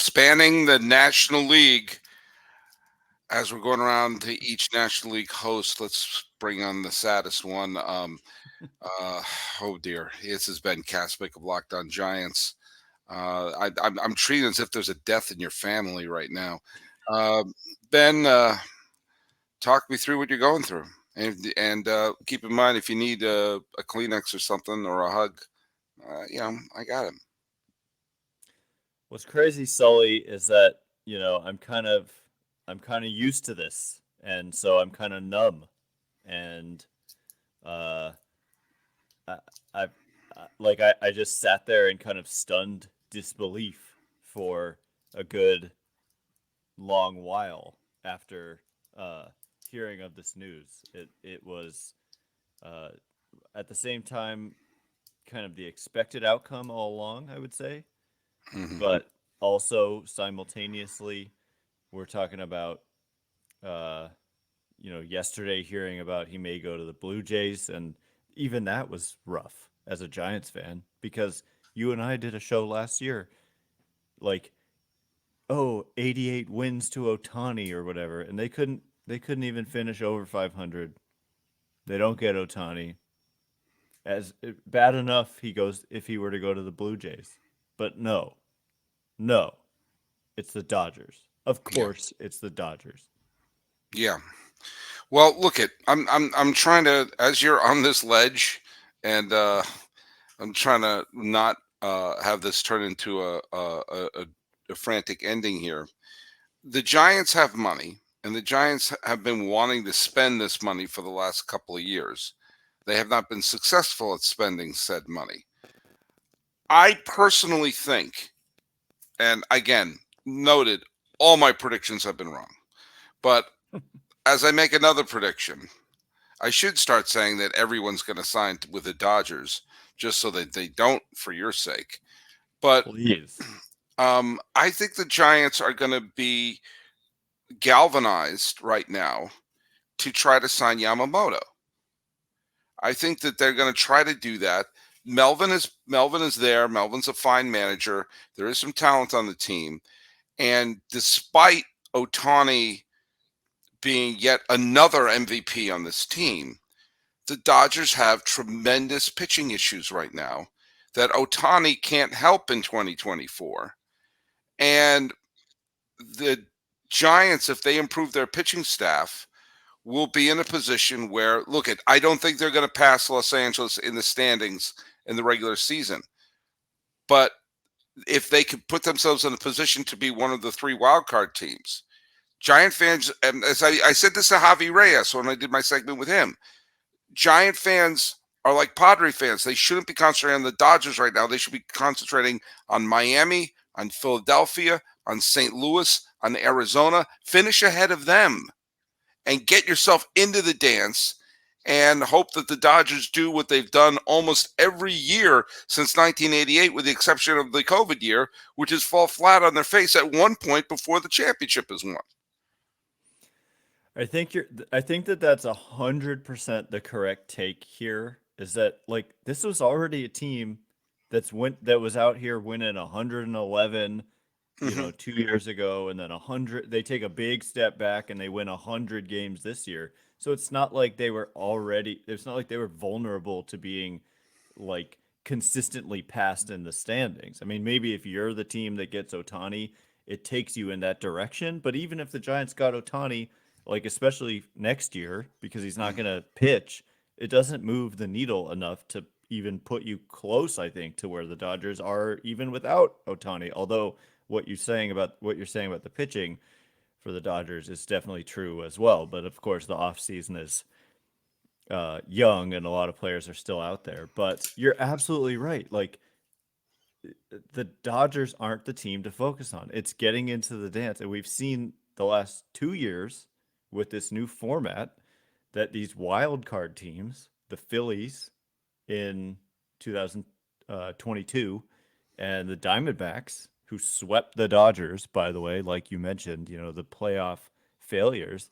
spanning the National League. As we're going around to each National League host, let's bring on the saddest one. Uh, oh dear, this is Ben Kaspick of Locked On Giants. I'm treating it as if there's a death in your family right now. Uh, Ben, talk me through what you're going through, and keep in mind if you need a Kleenex or something or a hug, I got him. What's crazy, Sully, is that I'm kind of used to this, and so I'm kind of numb, and uh, I, I, I just sat there in kind of stunned disbelief for a good long while after uh, hearing of this news. It was uh, at the same time kind of the expected outcome all along, I would say, Hmm. but also simultaneously we're talking about uh, yesterday hearing about he may go to the Blue Jays, and even that was rough as a Giants fan because you and I did a show last year, like, oh, 88 wins to Ohtani or whatever, and they couldn't even finish over 500. They don't get Ohtani. As bad enough he goes if he were to go to the Blue Jays. But no. No. It's the Dodgers. Of Yeah, course it's the Dodgers. yeah. Well, look at I'm trying to as you're on this ledge, and I'm trying to not have this turn into a frantic ending here. The Giants have money, and the Giants have been wanting to spend this money for the last couple of years. They have not been successful at spending said money. I personally think, and again, noted, all my predictions have been wrong. But as I make another prediction, I should start saying that everyone's going to sign with the Dodgers just so that they don't, for your sake. But Please. I think the Giants are going to be galvanized right now to try to sign Yamamoto. I think that they're going to try to do that. Melvin is there. Melvin's a fine manager. There is some talent on the team, and despite Otani being yet another MVP on this team, the Dodgers have tremendous pitching issues right now that Otani can't help in 2024. And the Giants, if they improve their pitching staff, will be in a position where, look, I don't think they're going to pass Los Angeles in the standings in the regular season. But if they could put themselves in a position to be one of the three wild card teams, Giant fans, and as I said this to Javi Reyes when I did my segment with him, Giant fans are like Padre fans. They shouldn't be concentrating on the Dodgers right now. They should be concentrating on Miami, on Philadelphia, on St. Louis, on Arizona. Finish ahead of them and get yourself into the dance and hope that the Dodgers do what they've done almost every year since 1988, with the exception of the COVID year, which is fall flat on their face at one point before the championship is won. I think that that's 100% the correct take here. Is that, like, this was already a team that was out here winning 111, Mm-hmm. 2 years ago, and then 100. They take a big step back and they win 100 games this year. So it's not like they were already. It's not like they were vulnerable to being, like, consistently passed in the standings. I mean, maybe if you're the team that gets Otani, it takes you in that direction. But even if the Giants got Otani, like, especially next year, because he's not going to pitch, it doesn't move the needle enough to even put you close, I think, to where the Dodgers are even without Otani. Although what you're saying about the pitching for the Dodgers is definitely true as well. But of course, the offseason is young and a lot of players are still out there. But you're absolutely right. Like, the Dodgers aren't the team to focus on. It's getting into the dance. And we've seen the last 2 years with this new format that these wild card teams, the Phillies in 2022, and the Diamondbacks, who swept the Dodgers, by the way, like you mentioned, the playoff failures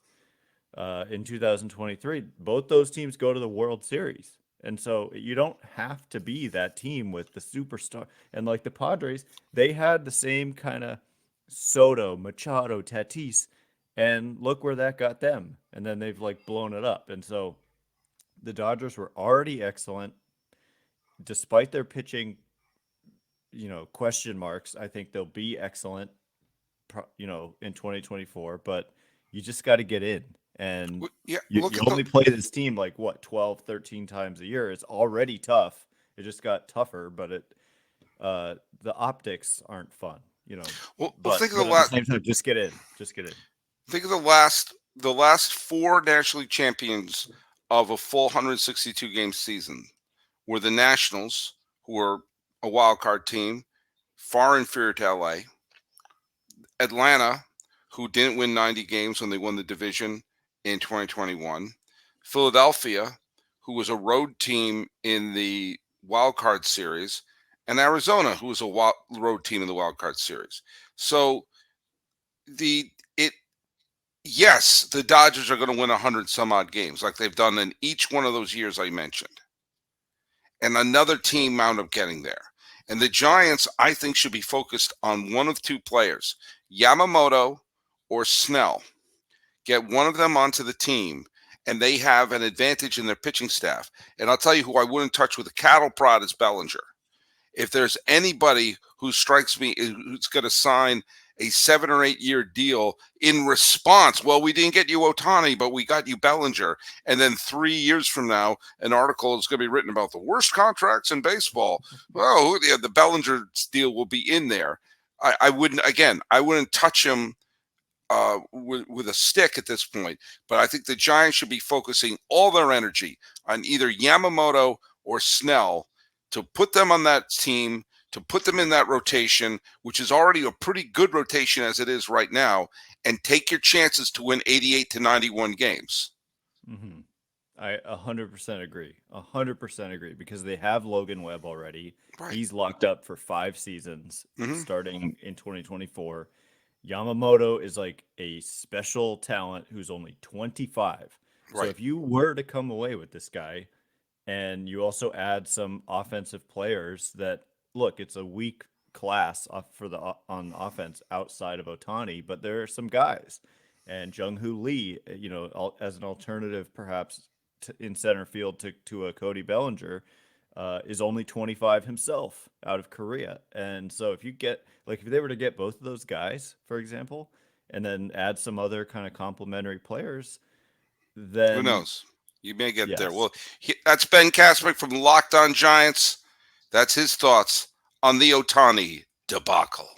in 2023, both those teams go to the World Series. And so you don't have to be that team with the superstar. And like the Padres, they had the same kind of Soto, Machado, Tatis, and look where that got them. And then they've like blown it up. And so the Dodgers were already excellent despite their pitching, question marks. I think they'll be excellent, in 2024, but you just got to get in. And Yeah, you look at the only play this team like what, 12, 13 times a year. It's already tough. It just got tougher, but the optics aren't fun, well, but think of the at the last same time, just get in. Just get in. think of the last four National League champions of a full 162 game season were the Nationals, who were a wild card team, far inferior to LA. Atlanta, who didn't win 90 games when they won the division in 2021. Philadelphia, who was a road team in the wild card series, and Arizona, who was a road team in the wild card series. So the it yes, the Dodgers are going to win 100 some odd games like they've done in each one of those years I mentioned. And another team wound up getting there. And the Giants, I think, should be focused on one of two players, Yamamoto or Snell. Get one of them onto the team, and they have an advantage in their pitching staff. And I'll tell you who I wouldn't touch with a cattle prod is Bellinger. If there's anybody who strikes me who's going to sign a 7 or 8 year deal in response, well, we didn't get you Ohtani, but we got you Bellinger. And then 3 years from now, an article is going to be written about the worst contracts in baseball. Oh, yeah, the Bellinger deal will be in there. I wouldn't touch him with a stick at this point. But I think the Giants should be focusing all their energy on either Yamamoto or Snell to put them on that team, to put them in that rotation, which is already a pretty good rotation as it is right now, and take your chances to win 88 to 91 games. Hmm. I 100% agree. 100% agree because they have Logan Webb already. Right. He's locked up for 5 seasons Mm-hmm. starting in 2024. Yamamoto is like a special talent who's only 25. So Right. if you were to come away with this guy and you also add some offensive players that look, it's a weak class on offense outside of Otani, but there are some guys and Jung Hoo Lee, as an alternative perhaps in center field to a Cody Bellinger, is only 25 himself out of Korea. And so if they were to get both of those guys, for example, and then add some other kind of complementary players, Who then knows? You may get there. yes. Well, that's Ben Kaspick from Locked On Giants. That's his thoughts on the Ohtani debacle.